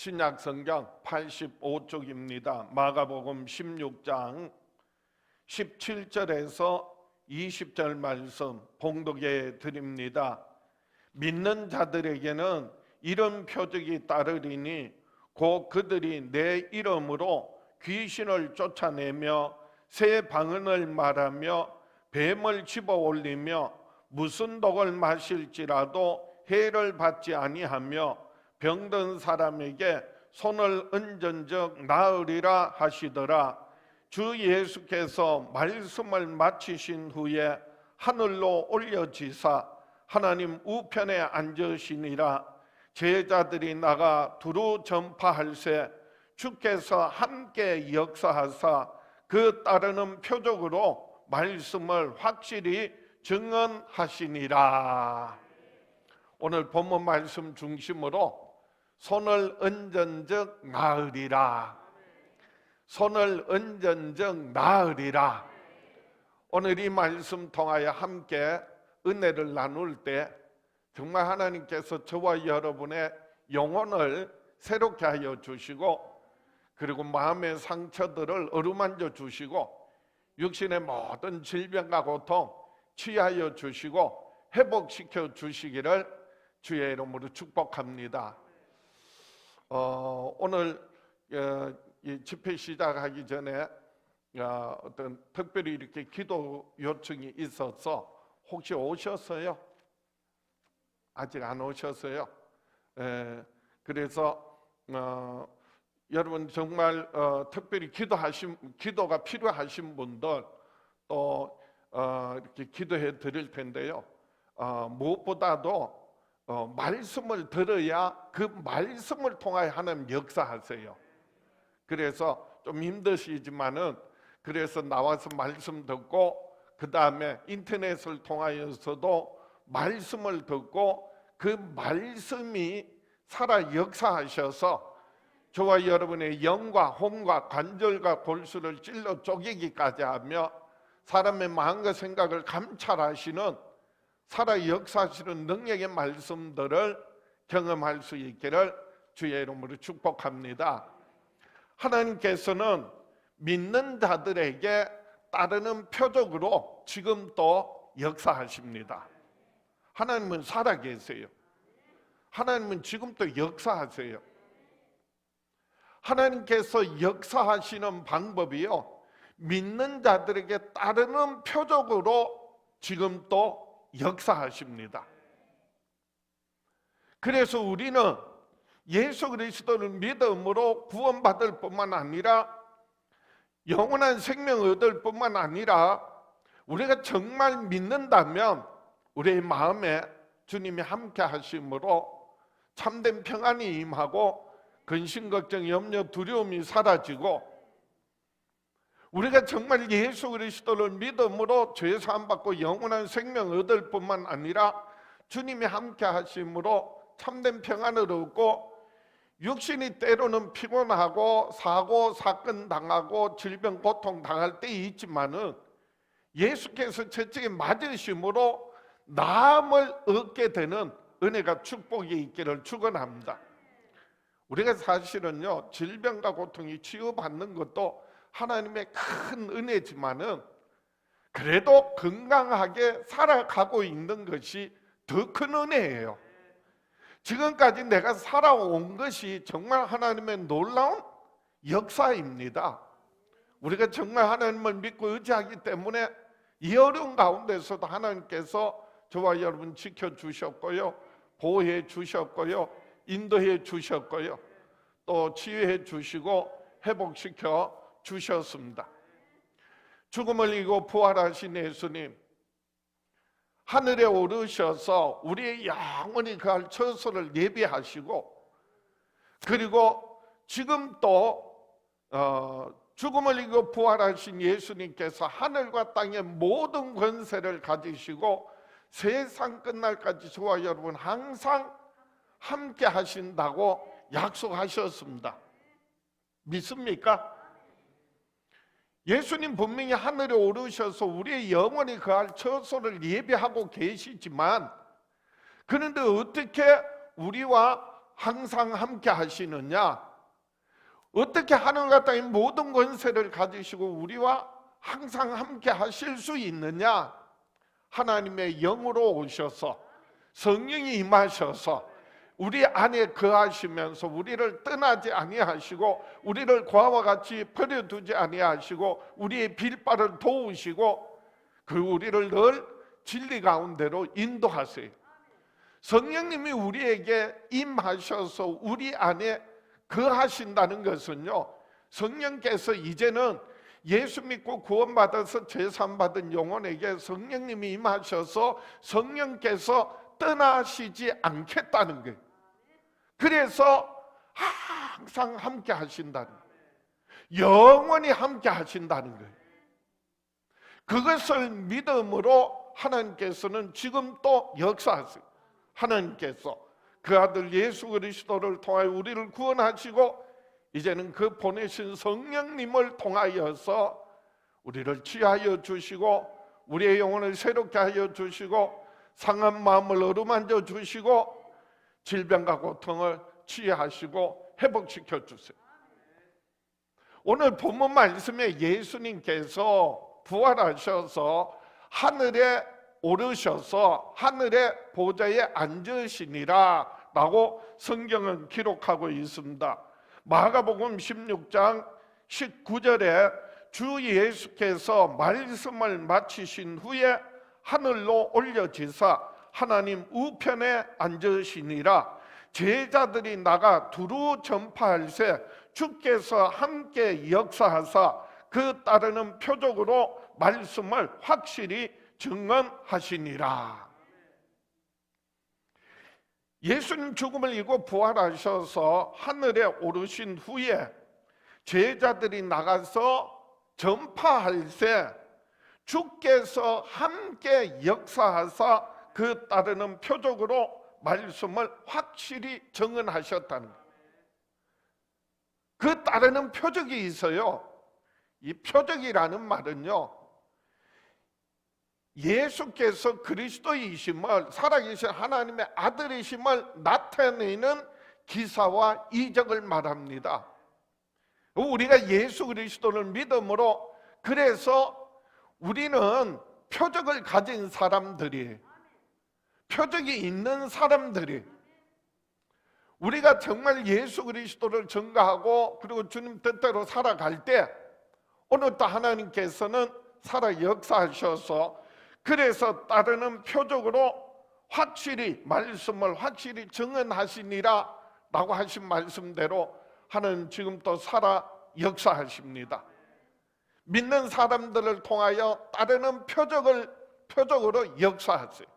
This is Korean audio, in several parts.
신약 성경 85쪽입니다. 마가복음 16장 17절에서 20절 말씀 봉독해 드립니다. 믿는 자들에게는 이런 표적이 따르리니 곧 그들이 내 이름으로 귀신을 쫓아내며 새 방언을 말하며 뱀을 집어 올리며 무슨 독을 마실지라도 해를 받지 아니하며 병든 사람에게 손을 얹은즉 나으리라 하시더라. 주 예수께서 말씀을 마치신 후에 하늘로 올려지사 하나님 우편에 앉으시니라. 제자들이 나가 두루 전파할세 주께서 함께 역사하사 그 따르는 표적으로 말씀을 확실히 증언하시니라. 오늘 본문 말씀 중심으로 손을 얹은즉 나으리라. 손을 얹은즉 나으리라. 오늘 이 말씀 통하여 함께 은혜를 나눌 때 정말 하나님께서 저와 여러분의 영혼을 새롭게 하여 주시고, 그리고 마음의 상처들을 어루만져 주시고, 육신의 모든 질병과 고통 치유하여 주시고 회복시켜 주시기를 주의 이름으로 축복합니다. 오늘 이 집회 시작하기 전에 어떤 특별히 이렇게 기도 요청이 있어서 혹시 오셨어요? 아직 안 오셨어요? 그래서 여러분 정말 특별히 기도가 필요하신 분들 또 이렇게 기도해 드릴 텐데요. 무엇보다도 말씀을 들어야 그 말씀을 통하여 하나님 역사하세요. 그래서 좀 힘드시지만은 그래서 나와서 말씀 듣고 그 다음에 인터넷을 통하여서도 말씀을 듣고 그 말씀이 살아 역사하셔서 저와 여러분의 영과 혼과 관절과 골수를 찔러 쪼개기까지 하며 사람의 마음과 생각을 감찰하시는 살아 역사하시는 능력의 말씀들을 경험할 수 있기를 주의 이름으로 축복합니다. 하나님께서는 믿는 자들에게 따르는 표적으로 지금 또 역사하십니다. 하나님은 살아계세요. 하나님은 지금도 역사하세요. 하나님께서 역사하시는 방법이요, 믿는 자들에게 따르는 표적으로 지금 또 역사하십니다. 그래서 우리는 예수 그리스도를 믿음으로 구원받을 뿐만 아니라 영원한 생명을 얻을 뿐만 아니라 우리가 정말 믿는다면 우리의 마음에 주님이 함께 하심으로 참된 평안이 임하고 근심, 걱정, 염려, 두려움이 사라지고, 우리가 정말 예수 그리스도를 믿음으로 죄 사함 받고 영원한 생명을 얻을 뿐만 아니라 주님이 함께 하심으로 참된 평안을 얻고, 육신이 때로는 피곤하고 사고 사건 당하고 질병 고통 당할 때 있지만은 예수께서 저쪽에 맞으심으로 나음을 얻게 되는 은혜가 축복이 있기를 축원합니다. 우리가 사실은요, 질병과 고통이 치유받는 것도 하나님의 큰 은혜지만은 그래도 건강하게 살아가고 있는 것이 더 큰 은혜예요. 지금까지 내가 살아온 것이 정말 하나님의 놀라운 역사입니다. 우리가 정말 하나님을 믿고 의지하기 때문에 이 어려운 가운데서도 하나님께서 저와 여러분 지켜주셨고요, 보호해 주셨고요, 인도해 주셨고요, 또 치유해 주시고 회복시켜 주셨습니다. 죽음을 이기고 부활하신 예수님, 하늘에 오르셔서 우리의 영원히 그할 처소를 예비하시고, 그리고 지금 또 죽음을 이기고 부활하신 예수님께서 하늘과 땅의 모든 권세를 가지시고 세상 끝날까지 저와 여러분 항상 함께 하신다고 약속하셨습니다. 믿습니까? 예수님 분명히 하늘에 오르셔서 우리의 영원히 거할 처소를 예비하고 계시지만, 그런데 어떻게 우리와 항상 함께 하시느냐? 어떻게 하늘과 땅의 모든 권세를 가지시고 우리와 항상 함께 하실 수 있느냐? 하나님의 영으로 오셔서 성령이 임하셔서 우리 안에 거하시면서 우리를 떠나지 아니하시고 우리를 고아와 같이 버려두지 아니하시고 우리의 빌바를 도우시고 그 우리를 늘 진리 가운데로 인도하세요. 성령님이 우리에게 임하셔서 우리 안에 거하신다는 것은요, 성령께서 이제는 예수 믿고 구원받아서 제사받은 영혼에게 성령님이 임하셔서 성령께서 떠나시지 않겠다는 거예요. 그래서 항상 함께 하신다는 거예요. 영원히 함께 하신다는 거예요. 그것을 믿음으로 하나님께서는 지금 또 역사하세요. 하나님께서 그 아들 예수 그리스도를 통하여 우리를 구원하시고 이제는 그 보내신 성령님을 통하여서 우리를 치하여 주시고 우리의 영혼을 새롭게 하여 주시고 상한 마음을 어루만져 주시고 질병과 고통을 치유하시고 회복시켜 주세요. 오늘 본문 말씀에 예수님께서 부활하셔서 하늘에 오르셔서 하늘의 보좌에 앉으시니라 라고 성경은 기록하고 있습니다. 마가복음 16장 19절에 주 예수께서 말씀을 마치신 후에 하늘로 올려지사 하나님 우편에 앉으시니라. 제자들이 나가 두루 전파할세 주께서 함께 역사하사 그 따르는 표적으로 말씀을 확실히 증언하시니라. 예수님 죽음을 이고 부활하셔서 하늘에 오르신 후에 제자들이 나가서 전파할세 주께서 함께 역사하사 그 따르는 표적으로 말씀을 확실히 증언하셨다는 거예요. 그 따르는 표적이 있어요. 이 표적이라는 말은요, 예수께서 그리스도이심을, 살아계신 하나님의 아들이심을 나타내는 기사와 이적을 말합니다. 우리가 예수 그리스도를 믿음으로, 그래서 우리는 표적을 가진 사람들이, 표적이 있는 사람들이, 우리가 정말 예수 그리스도를 증거하고 그리고 주님 뜻대로 살아갈 때 오늘 또 하나님께서는 살아 역사하셔서 그래서 따르는 표적으로 확실히 말씀을 확실히 증언하시니라 라고 하신 말씀대로 하나님 지금 또 살아 역사하십니다. 믿는 사람들을 통하여 따르는 표적으로 역사하세요.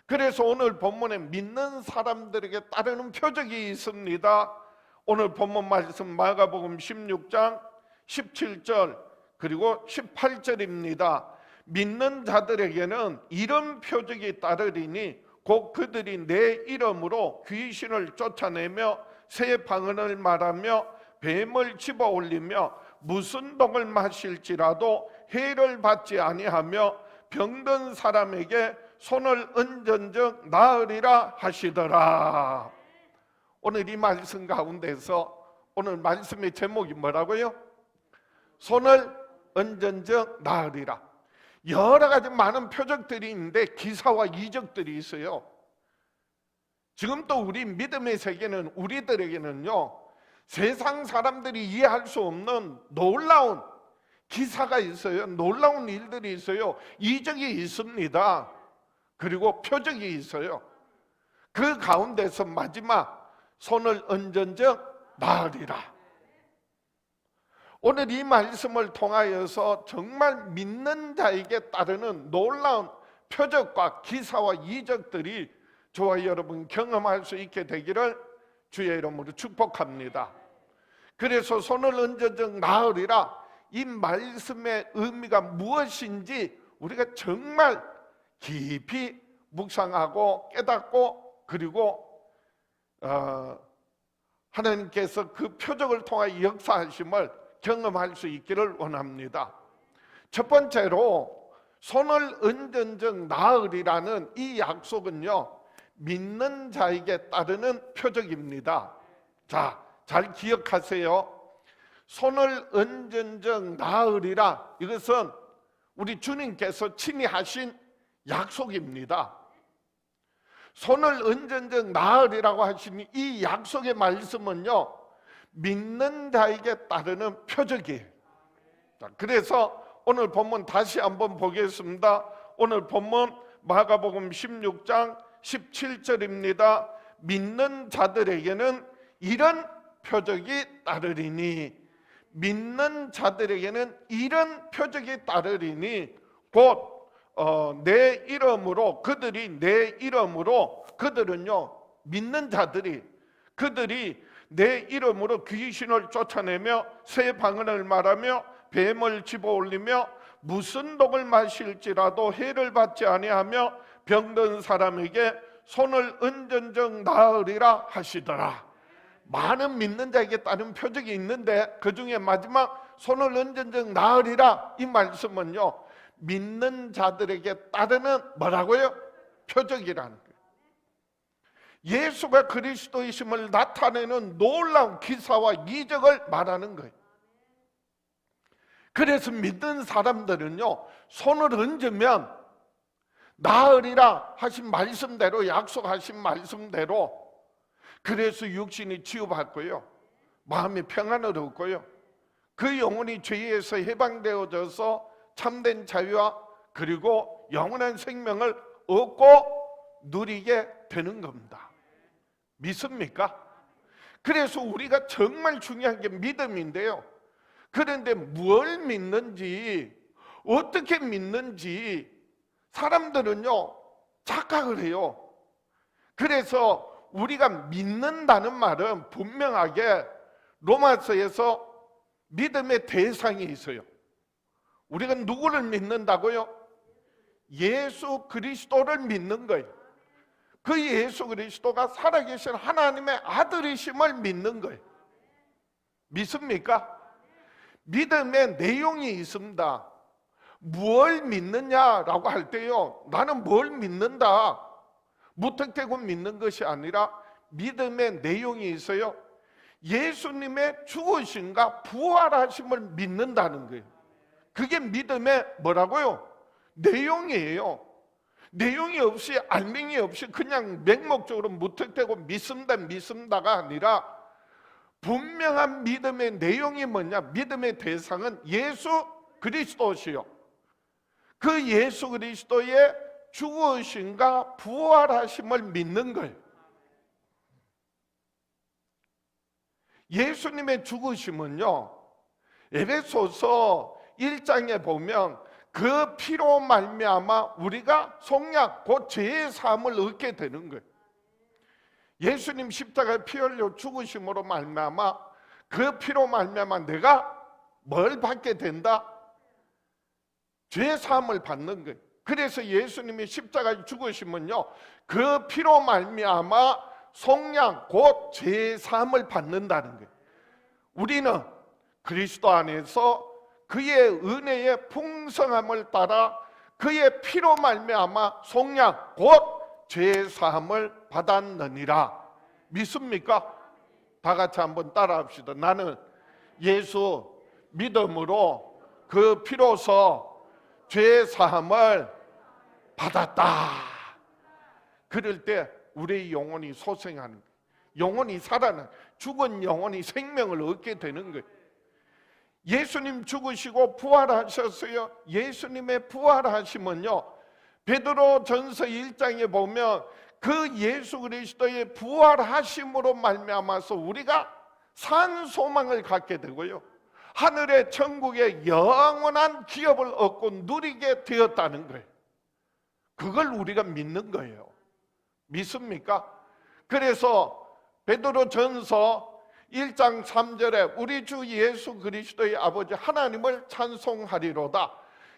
그래서 오늘 본문에 믿는 사람들에게 따르는 표적이 있습니다. 오늘 본문 말씀 마가복음 16장 17절 그리고 18절입니다. 믿는 자들에게는 이런 표적이 따르리니 곧 그들이 내 이름으로 귀신을 쫓아내며 새 방언을 말하며 뱀을 집어 올리며 무슨 독을 마실지라도 해를 받지 아니하며 병든 사람에게 손을 얹은즉 나으리라 하시더라. 오늘 이 말씀 가운데서 오늘 말씀의 제목이 뭐라고요? 손을 얹은즉 나으리라. 여러 가지 많은 표적들이 있는데 기사와 이적들이 있어요. 지금 또 우리 믿음의 세계는 우리들에게는요, 세상 사람들이 이해할 수 없는 놀라운 기사가 있어요. 놀라운 일들이 있어요. 이적이 있습니다. 그리고 표적이 있어요. 그 가운데서 마지막 손을 얹은즉 나으리라. 오늘 이 말씀을 통하여서 정말 믿는 자에게 따르는 놀라운 표적과 기사와 이적들이 저와 여러분 경험할 수 있게 되기를 주의 이름으로 축복합니다. 그래서 손을 얹은즉 나으리라, 이 말씀의 의미가 무엇인지 우리가 정말 깊이 묵상하고 깨닫고 그리고 하나님께서 그 표적을 통해 역사하심을 경험할 수 있기를 원합니다. 첫 번째로 손을 얹은즉 나으리라는 이 약속은요, 믿는 자에게 따르는 표적입니다. 자, 잘 기억하세요. 손을 얹은즉 나으리라. 이것은 우리 주님께서 친히 하신 약속입니다. 손을 얹은즉 나으리라고 하신 이 약속의 말씀은요, 믿는 자에게 따르는 표적이에요. 자, 그래서 오늘 본문 다시 한번 보겠습니다. 오늘 본문 마가복음 16장 17절입니다. 믿는 자들에게는 이런 표적이 따르리니, 믿는 자들에게는 이런 표적이 따르리니 곧 내 이름으로, 그들이 내 이름으로, 그들은요 믿는 자들이, 그들이 내 이름으로 귀신을 쫓아내며 새 방언을 말하며 뱀을 집어올리며 무슨 독을 마실지라도 해를 받지 아니하며 병든 사람에게 손을 얹은즉 나으리라 하시더라. 많은 믿는 자에게 따른 표적이 있는데 그 중에 마지막 손을 얹은즉 나으리라, 이 말씀은요 믿는 자들에게 따르는 뭐라고요? 표적이라는 거예요. 예수가 그리스도이심을 나타내는 놀라운 기사와 이적을 말하는 거예요. 그래서 믿는 사람들은요 손을 얹으면 나으리라 하신 말씀대로, 약속하신 말씀대로, 그래서 육신이 치유받고요, 마음이 평안을 얻고요, 그 영혼이 죄에서 해방되어져서 참된 자유와 그리고 영원한 생명을 얻고 누리게 되는 겁니다. 믿습니까? 그래서 우리가 정말 중요한 게 믿음인데요, 그런데 뭘 믿는지, 어떻게 믿는지 사람들은요 착각을 해요. 그래서 우리가 믿는다는 말은 분명하게 로마서에서 믿음의 대상이 있어요. 우리가 누구를 믿는다고요? 예수 그리스도를 믿는 거예요. 그 예수 그리스도가 살아계신 하나님의 아들이심을 믿는 거예요. 믿습니까? 믿음의 내용이 있습니다. 뭘 믿느냐라고 할 때요, 나는 뭘 믿는다, 무턱대고 믿는 것이 아니라 믿음의 내용이 있어요. 예수님의 죽으심과 부활하심을 믿는다는 거예요. 그게 믿음의 뭐라고요? 내용이에요. 내용이 없이, 알맹이 없이 그냥 맹목적으로 무턱대고 믿습니다가 아니라 분명한 믿음의 내용이 뭐냐? 믿음의 대상은 예수 그리스도시요, 그 예수 그리스도의 죽으심과 부활하심을 믿는 거예요. 예수님의 죽으심은요 에베소서 1장에 보면 그 피로 말미암아 우리가 속량 곧 죄의 사함을 얻게 되는 거예요. 예수님 십자가에 피 흘려 죽으심으로 말미암아, 그 피로 말미암아 내가 뭘 받게 된다? 죄의 사함을 받는 거예요. 그래서 예수님이 십자가에 죽으시면요 그 피로 말미암아 속량 곧 죄의 사함을 받는다는 거예요. 우리는 그리스도 안에서 그의 은혜의 풍성함을 따라 그의 피로 말미암아 속량 곧 죄의 사함을 받았느니라. 믿습니까? 다 같이 한번 따라합시다. 나는 예수 믿음으로 그 피로서 죄의 사함을 받았다. 그럴 때 우리의 영혼이 소생하는 거예요. 영혼이 살아나, 죽은 영혼이 생명을 얻게 되는 거예요. 예수님 죽으시고 부활하셨어요. 예수님의 부활하심은요 베드로 전서 1장에 보면 그 예수 그리스도의 부활하심으로 말미암아서 우리가 산 소망을 갖게 되고요, 하늘의 천국의 영원한 기업을 얻고 누리게 되었다는 거예요. 그걸 우리가 믿는 거예요. 믿습니까? 그래서 베드로 전서 1장 3절에 우리 주 예수 그리스도의 아버지 하나님을 찬송하리로다.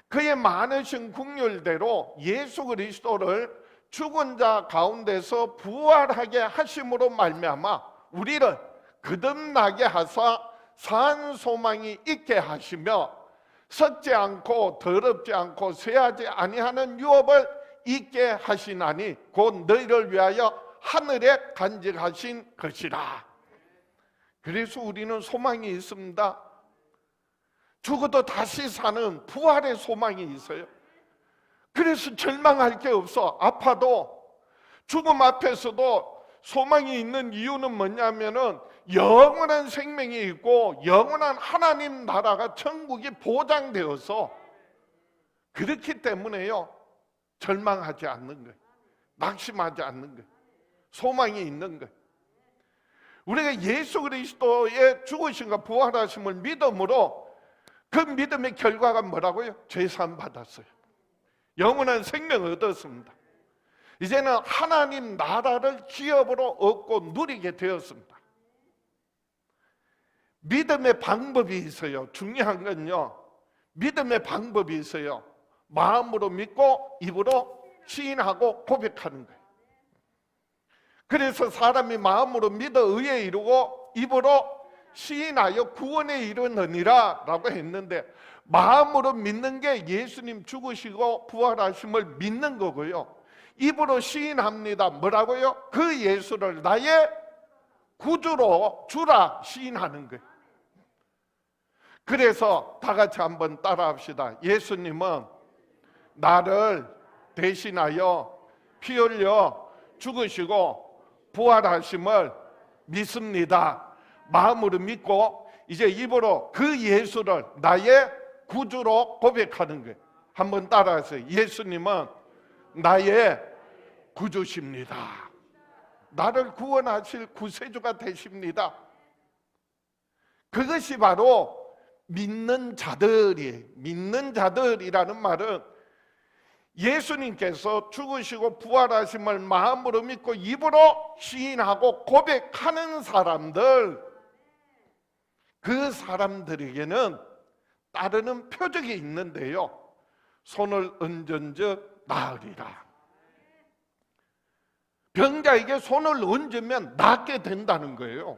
그의 많으신 긍휼대로 예수 그리스도를 죽은 자 가운데서 부활하게 하심으로 말미암아 우리를 거듭나게 하사 산 소망이 있게 하시며 썩지 않고 더럽지 않고 쇠하지 아니하는 유업을 있게 하시나니 곧 너희를 위하여 하늘에 간직하신 것이라. 그래서 우리는 소망이 있습니다. 죽어도 다시 사는 부활의 소망이 있어요. 그래서 절망할 게 없어. 아파도 죽음 앞에서도 소망이 있는 이유는 뭐냐면은 영원한 생명이 있고 영원한 하나님 나라가 천국이 보장되어서 그렇기 때문에요. 절망하지 않는 거예요. 낙심하지 않는 거예요. 소망이 있는 거예요. 우리가 예수 그리스도의 죽으심과 부활하심을 믿음으로 그 믿음의 결과가 뭐라고요? 죄사함 받았어요. 영원한 생명을 얻었습니다. 이제는 하나님 나라를 기업으로 얻고 누리게 되었습니다. 믿음의 방법이 있어요. 중요한 건요, 믿음의 방법이 있어요. 마음으로 믿고 입으로 시인하고 고백하는 거예요. 그래서 사람이 마음으로 믿어 의에 이르고 입으로 시인하여 구원에 이르느니라 라고 했는데, 마음으로 믿는 게 예수님 죽으시고 부활하심을 믿는 거고요, 입으로 시인합니다. 뭐라고요? 그 예수를 나의 구주로 주라 시인하는 거예요. 그래서 다 같이 한번 따라합시다. 예수님은 나를 대신하여 피 흘려 죽으시고 부활하심을 믿습니다. 마음으로 믿고 이제 입으로 그 예수를 나의 구주로 고백하는 거예요. 한번 따라하세요. 예수님은 나의 구주십니다. 나를 구원하실 구세주가 되십니다. 그것이 바로 믿는 자들이, 믿는 자들이라는 말은 예수님께서 죽으시고 부활하심을 마음으로 믿고 입으로 시인하고 고백하는 사람들, 그 사람들에게는 따르는 표적이 있는데요, 손을 얹은즉 나으리라. 병자에게 손을 얹으면 낫게 된다는 거예요.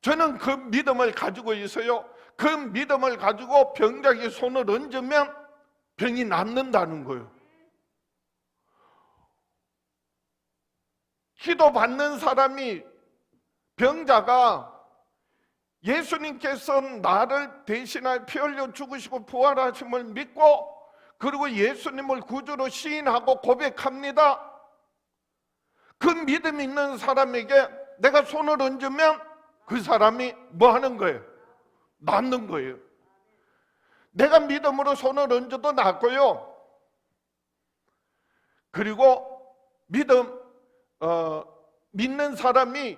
저는 그 믿음을 가지고 있어요. 그 믿음을 가지고 병자에게 손을 얹으면 병이 낫는다는 거예요. 기도받는 사람이, 병자가 예수님께서 나를 대신하여 피 흘려 죽으시고 부활하심을 믿고 그리고 예수님을 구주로 시인하고 고백합니다. 그 믿음 있는 사람에게 내가 손을 얹으면 그 사람이 뭐 하는 거예요? 낫는 거예요. 내가 믿음으로 손을 얹어도 낫고요, 그리고 믿는 사람이,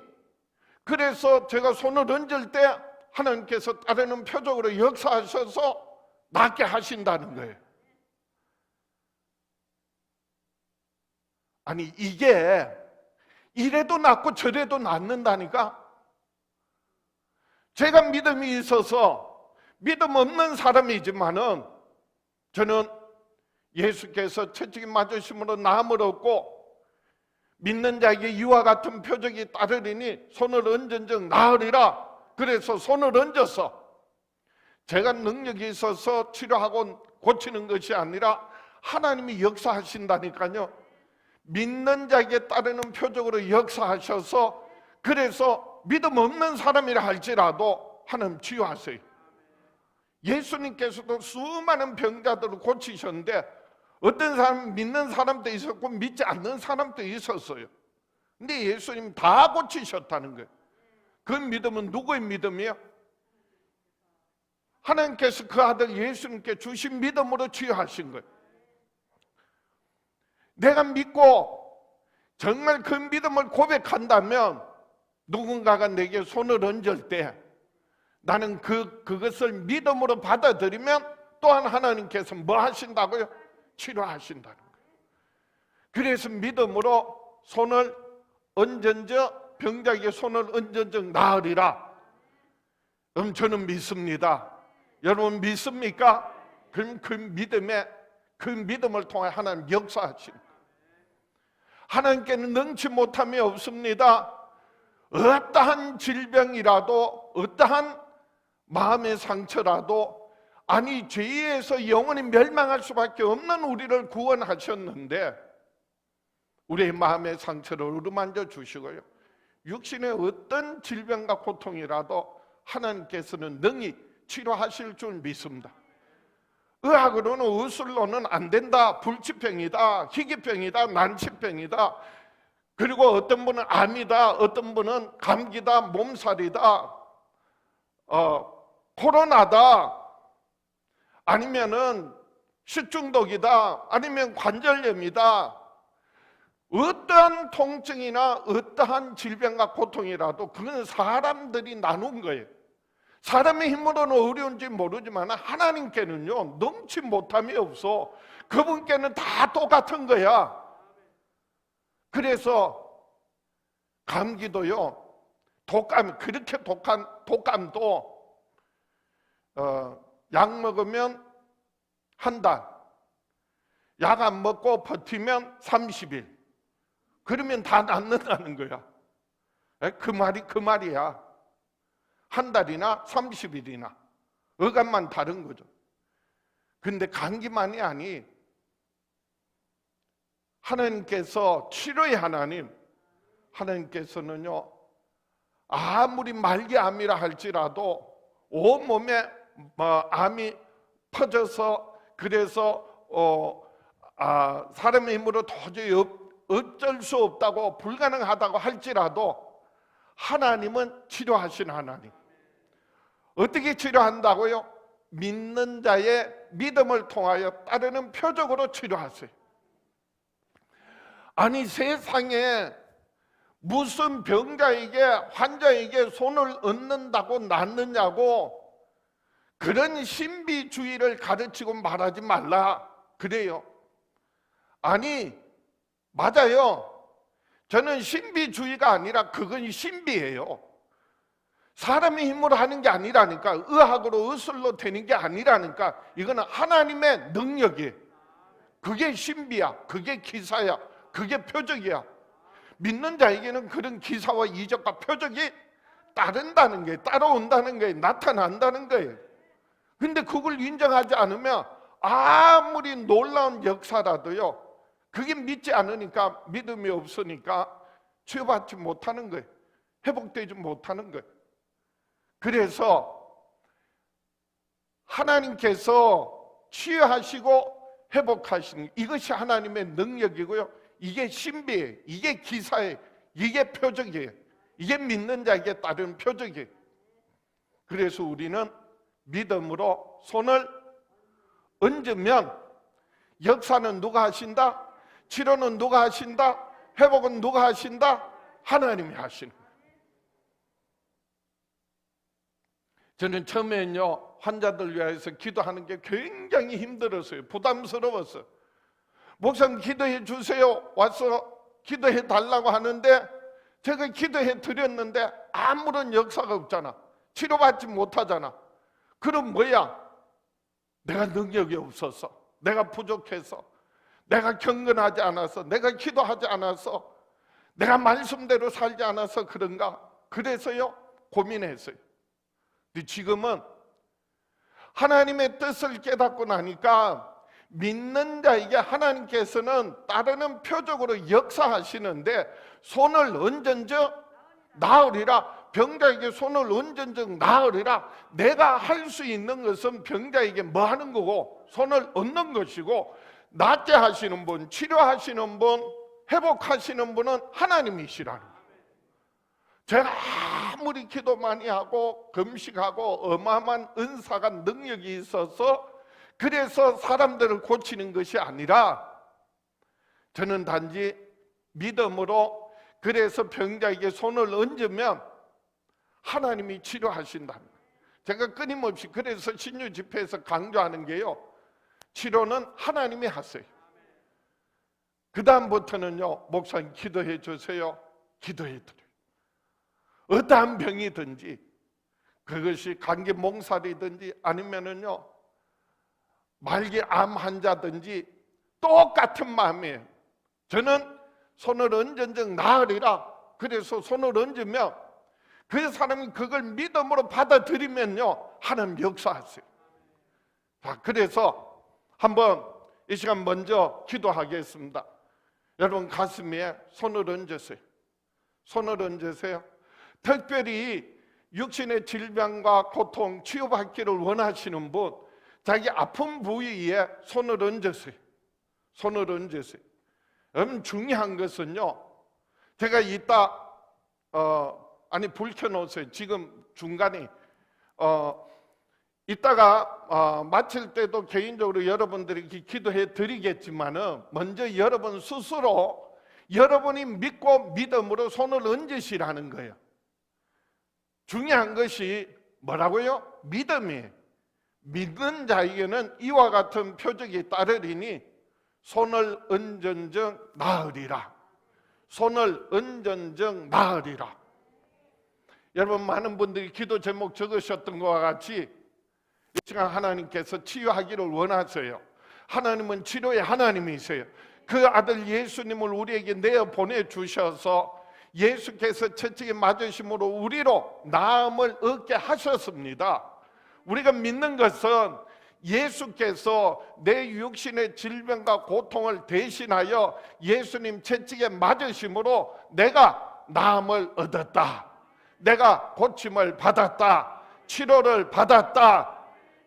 그래서 제가 손을 얹을 때 하나님께서 따르는 표적으로 역사하셔서 낫게 하신다는 거예요. 아니, 이게 이래도 낫고 저래도 낫는다니까. 제가 믿음이 있어서 믿음 없는 사람이지만은 저는 예수께서 채찍이 맞으심으로 나음을 얻고 믿는 자에게 이와 같은 표적이 따르리니 손을 얹은즉 나으리라. 그래서 손을 얹어서 제가 능력이 있어서 치료하고 고치는 것이 아니라 하나님이 역사하신다니까요. 믿는 자에게 따르는 표적으로 역사하셔서, 그래서 믿음 없는 사람이라 할지라도 하나님 치유하세요. 예수님께서도 수많은 병자들을 고치셨는데 어떤 사람은 믿는 사람도 있었고 믿지 않는 사람도 있었어요. 근데 예수님 다 고치셨다는 거예요. 그 믿음은 누구의 믿음이에요? 하나님께서 그 아들 예수님께 주신 믿음으로 치유하신 거예요. 내가 믿고 정말 그 믿음을 고백한다면 누군가가 내게 손을 얹을 때 나는 그것을 믿음으로 받아들이면 또한 하나님께서 뭐 하신다고요? 치료하신다는 거예요. 그래서 믿음으로 손을 얹은즉 병자에게 손을 얹은즉 나으리라. 그럼 저는 믿습니다. 여러분 믿습니까? 그럼 그 믿음을 통해 하나님 역사하신 거예요. 하나님께는 능치 못함이 없습니다. 어떠한 질병이라도, 어떠한 마음의 상처라도 아니 죄에서 영원히 멸망할 수밖에 없는 우리를 구원하셨는데 우리의 마음의 상처를 어루만져 주시고요, 육신의 어떤 질병과 고통이라도 하나님께서는 능히 치료하실 줄 믿습니다. 의학으로는, 의술로는 안 된다, 불치병이다, 희귀병이다, 난치병이다, 그리고 어떤 분은 암이다, 어떤 분은 감기다, 몸살이다, 코로나다, 아니면은 식중독이다, 아니면 관절염이다. 어떠한 통증이나 어떠한 질병과 고통이라도 그건 사람들이 나눈 거예요. 사람의 힘으로는 어려운지 모르지만 하나님께는요 넘치 못함이 없어. 그분께는 다 똑같은 거야. 그래서 감기도요, 독감, 그렇게 독한 독감도 약 먹으면 한 달, 약 안 먹고 버티면 30일, 그러면 다 낫는다는 거야. 그 말이야. 한 달이나 30일이나 어감만 다른 거죠. 근데 감기만이 아니, 하나님께서 치료의 하나님께서는요 아무리 말기암이라 할지라도 온몸에 암이 퍼져서, 그래서 사람의 힘으로 도저히 어쩔 수 없다고, 불가능하다고 할지라도 하나님은 치료하신 하나님. 어떻게 치료한다고요? 믿는 자의 믿음을 통하여 따르는 표적으로 치료하세요. 아니 세상에 무슨 병자에게, 환자에게 손을 얹는다고 낫느냐고 그런 신비주의를 가르치고 말하지 말라 그래요. 아니 맞아요. 저는 신비주의가 아니라 그건 신비예요. 사람의 힘으로 하는 게 아니라니까, 의학으로 의술로 되는 게 아니라니까. 이거는 하나님의 능력이에요. 그게 신비야, 그게 기사야, 그게 표적이야. 믿는 자에게는 그런 기사와 이적과 표적이 따른다는 거예요. 따라온다는 거예요. 나타난다는 거예요. 근데 그걸 인정하지 않으면 아무리 놀라운 역사라도요 그게 믿지 않으니까, 믿음이 없으니까 치유받지 못하는 거예요. 회복되지 못하는 거예요. 그래서 하나님께서 치유하시고 회복하시는 이것이 하나님의 능력이고요, 이게 신비예요, 이게 기사예요, 이게 표적이에요. 이게 믿는 자에게 따른 표적이에요. 그래서 우리는 믿음으로 손을 얹으면 역사는 누가 하신다? 치료는 누가 하신다? 회복은 누가 하신다? 하나님이 하시는 거예요. 저는 처음에는요 환자들 위해서 기도하는 게 굉장히 힘들었어요. 부담스러웠어요. 목사님 기도해 주세요, 와서 기도해 달라고 하는데 제가 기도해 드렸는데 아무런 역사가 없잖아. 치료받지 못하잖아. 그럼 뭐야? 내가 능력이 없어서, 내가 부족해서, 내가 경건하지 않아서, 내가 기도하지 않아서, 내가 말씀대로 살지 않아서 그런가? 그래서요 고민했어요. 근데 지금은 하나님의 뜻을 깨닫고 나니까 믿는 자에게 하나님께서는 따르는 표적으로 역사하시는데, 손을 얹은즉 나으리라. 병자에게 손을 얹은즉 나으리라. 내가 할 수 있는 것은 병자에게 뭐 하는 거고 손을 얹는 것이고, 낫게 하시는 분, 치료하시는 분, 회복하시는 분은 하나님이시라는 거예요. 제가 아무리 기도 많이 하고 금식하고 어마어마한 은사가, 능력이 있어서 그래서 사람들을 고치는 것이 아니라, 저는 단지 믿음으로, 그래서 병자에게 손을 얹으면 하나님이 치료하신다는 거예요. 제가 끊임없이 그래서 신유 집회에서 강조하는 게요, 치료는 하나님이 하세요. 그 다음부터는요, 목사님 기도해 주세요, 기도해 드려요. 어떠한 병이든지, 그것이 감기 몽살이든지 아니면은요 말기 암 환자든지 똑같은 마음이에요. 저는 손을 얹은즉 나으리라. 그래서 손을 얹으면 그 사람이 그걸 믿음으로 받아들이면요 하나님 역사하세요. 자, 그래서 한번 이 시간 먼저 기도하겠습니다. 여러분 가슴에 손을 얹으세요. 손을 얹으세요. 특별히 육신의 질병과 고통 치유받기를 원하시는 분, 자기 아픈 부위에 손을 얹으세요. 손을 얹으세요. 여러분 중요한 것은요, 제가 이따 불 켜놓으세요. 지금 중간에 이따가 마칠 때도 개인적으로 여러분들에게 기도해 드리겠지만은 먼저 여러분 스스로 여러분이 믿고 믿음으로 손을 얹으시라는 거예요. 중요한 것이 뭐라고요? 믿음이에요. 믿는 자에게는 이와 같은 표적이 따르리니 손을 얹은즉 나으리라. 손을 얹은즉 나으리라. 여러분 많은 분들이 기도 제목 적으셨던 것과 같이 이 시간 하나님께서 치유하기를 원하세요. 하나님은 치료의 하나님이세요. 그 아들 예수님을 우리에게 내어 보내주셔서 예수께서 채찍에 맞으심으로 우리로 나음을 얻게 하셨습니다. 우리가 믿는 것은 예수께서 내 육신의 질병과 고통을 대신하여 예수님 채찍에 맞으심으로 내가 나음을 얻었다, 내가 고침을 받았다, 치료를 받았다.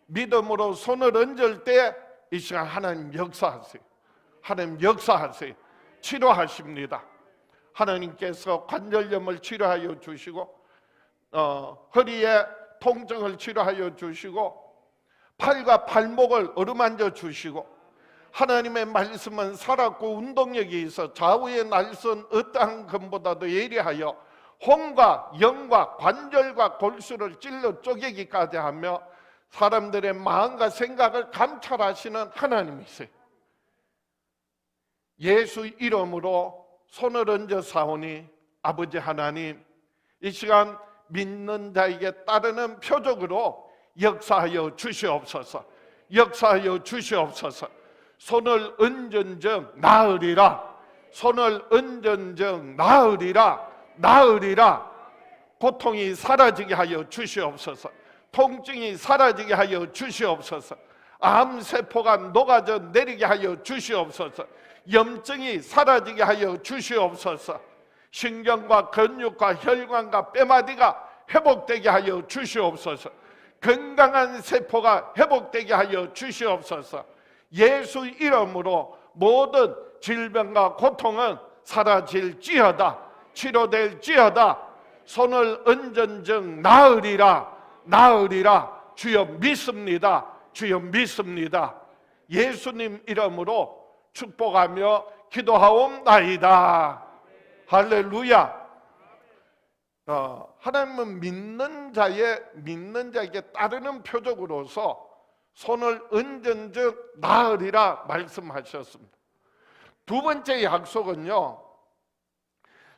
믿음으로 손을 얹을 때 이 시간 하나님 역사하세요. 하나님 역사하세요. 치료하십니다. 하나님께서 관절염을 치료하여 주시고 허리에 통증을 치료하여 주시고 팔과 발목을 어루만져 주시고, 하나님의 말씀은 살았고 운동력이 있어 좌우의 날선 어떠한 것보다도 예리하여 혼과 영과 관절과 골수를 찔러 쪼개기까지 하며 사람들의 마음과 생각을 감찰하시는 하나님이세요. 예수 이름으로 손을 얹어 사오니 아버지 하나님, 이 시간 믿는 자에게 따르는 표적으로 역사하여 주시옵소서. 역사하여 주시옵소서. 손을 얹은즉 나으리라. 손을 얹은즉 나으리라. 나으리라. 고통이 사라지게 하여 주시옵소서. 통증이 사라지게 하여 주시옵소서. 암세포가 녹아져 내리게 하여 주시옵소서. 염증이 사라지게 하여 주시옵소서. 신경과 근육과 혈관과 뼈마디가 회복되게 하여 주시옵소서. 건강한 세포가 회복되게 하여 주시옵소서. 예수 이름으로 모든 질병과 고통은 사라질지어다. 치료될지어다. 손을 얹은즉 나으리라. 나으리라. 주여 믿습니다. 주여 믿습니다. 예수님 이름으로 축복하며 기도하옵나이다. 할렐루야. 하나님은 믿는 자에게 따르는 표적으로서 손을 얹은즉 나으리라 말씀하셨습니다. 두 번째 약속은요,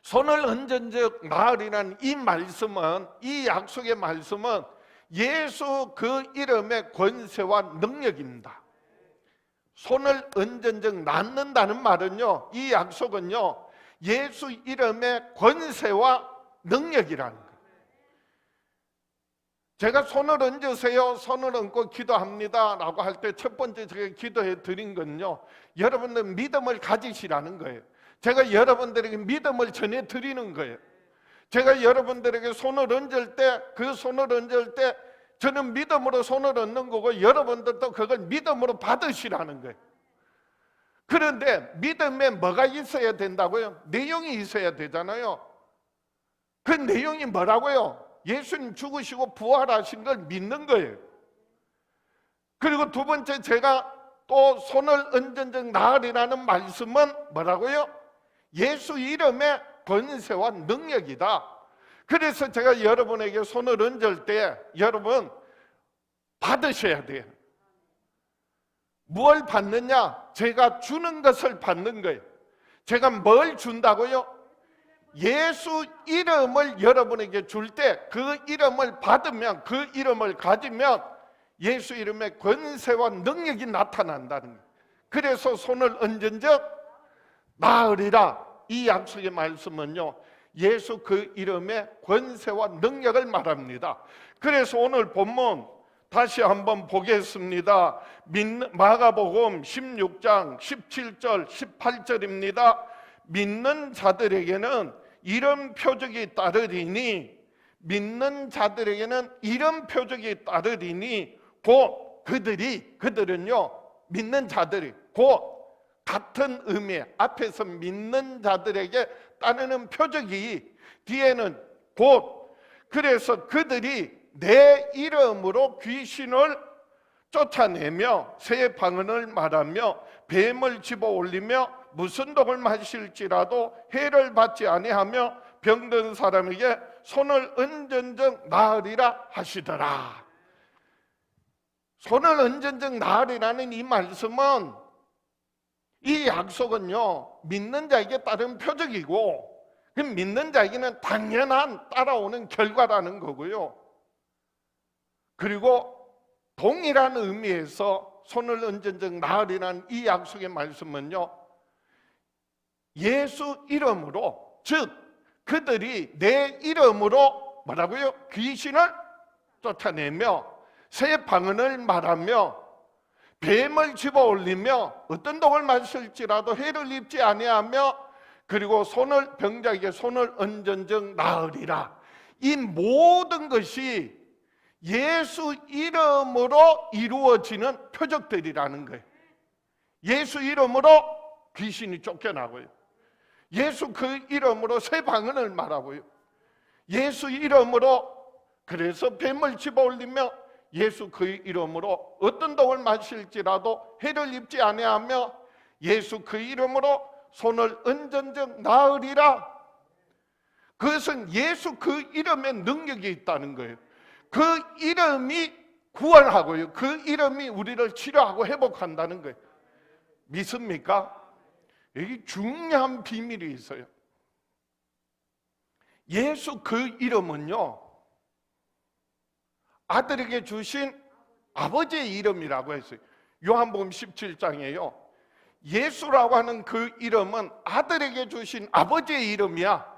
손을 얹은즉 나으리라는 이 말씀은, 이 약속의 말씀은 예수 그 이름의 권세와 능력입니다. 손을 얹은즉 낫는다는 말은요, 이 약속은요, 예수 이름의 권세와 능력이라는 거예요. 제가 손을 얹으세요, 손을 얹고 기도합니다 라고 할 때 첫 번째 제가 기도해 드린 건요, 여러분들 믿음을 가지시라는 거예요. 제가 여러분들에게 믿음을 전해 드리는 거예요. 제가 여러분들에게 손을 얹을 때, 그 손을 얹을 때 저는 믿음으로 손을 얹는 거고 여러분들도 그걸 믿음으로 받으시라는 거예요. 그런데 믿음에 뭐가 있어야 된다고요? 내용이 있어야 되잖아요. 그 내용이 뭐라고요? 예수님 죽으시고 부활하신 걸 믿는 거예요. 그리고 두 번째, 제가 또 손을 얹은즉 나으리라는 말씀은 뭐라고요? 예수 이름의 권세와 능력이다. 그래서 제가 여러분에게 손을 얹을 때 여러분 받으셔야 돼요. 뭘 받느냐? 제가 주는 것을 받는 거예요. 제가 뭘 준다고요? 예수 이름을 여러분에게 줄 때 그 이름을 받으면, 그 이름을 가지면 예수 이름의 권세와 능력이 나타난다는 거예요. 그래서 손을 얹은즉 나으리라. 이 약속의 말씀은요, 예수 그 이름의 권세와 능력을 말합니다. 그래서 오늘 본문 다시 한번 보겠습니다. 마가복음 16장 17절 18절입니다. 믿는 자들에게는 이런 표적이 따르리니, 믿는 자들에게는 이런 표적이 따르리니 곧 그들은요, 믿는 자들이, 곧 같은 의미, 앞에서 믿는 자들에게 따르는 표적이 뒤에는 곧, 그래서 그들이 내 이름으로 귀신을 쫓아내며 새 방언을 말하며 뱀을 집어 올리며 무슨 독을 마실지라도 해를 받지 아니하며 병든 사람에게 손을 얹은즉 나으리라 하시더라. 손을 얹은즉 나으리라는 이 말씀은, 이 약속은요, 믿는 자에게 따른 표적이고, 그 믿는 자에게는 당연한 따라오는 결과라는 거고요. 그리고 동일한 의미에서 손을 얹은즉 나으리라는 이 약속의 말씀은요, 예수 이름으로, 즉 그들이 내 이름으로 뭐라고요? 귀신을 쫓아내며 새 방언을 말하며 뱀을 집어 올리며 어떤 독을 마실지라도 해를 입지 아니하며 그리고 병자에게 손을 얹은즉 나으리라. 이 모든 것이 예수 이름으로 이루어지는 표적들이라는 거예요. 예수 이름으로 귀신이 쫓겨나고요, 예수 그 이름으로 새 방언을 말하고요, 예수 이름으로 그래서 뱀을 집어 올리며 예수 그 이름으로 어떤 독을 마실지라도 해를 입지 아니하며 예수 그 이름으로 손을 얹은즉 나으리라. 그것은 예수 그 이름에 능력이 있다는 거예요. 그 이름이 구원하고요, 그 이름이 우리를 치료하고 회복한다는 거예요. 믿습니까? 여기 중요한 비밀이 있어요. 예수 그 이름은요, 아들에게 주신 아버지의 이름이라고 했어요. 요한복음 17장에요 예수라고 하는 그 이름은 아들에게 주신 아버지의 이름이야.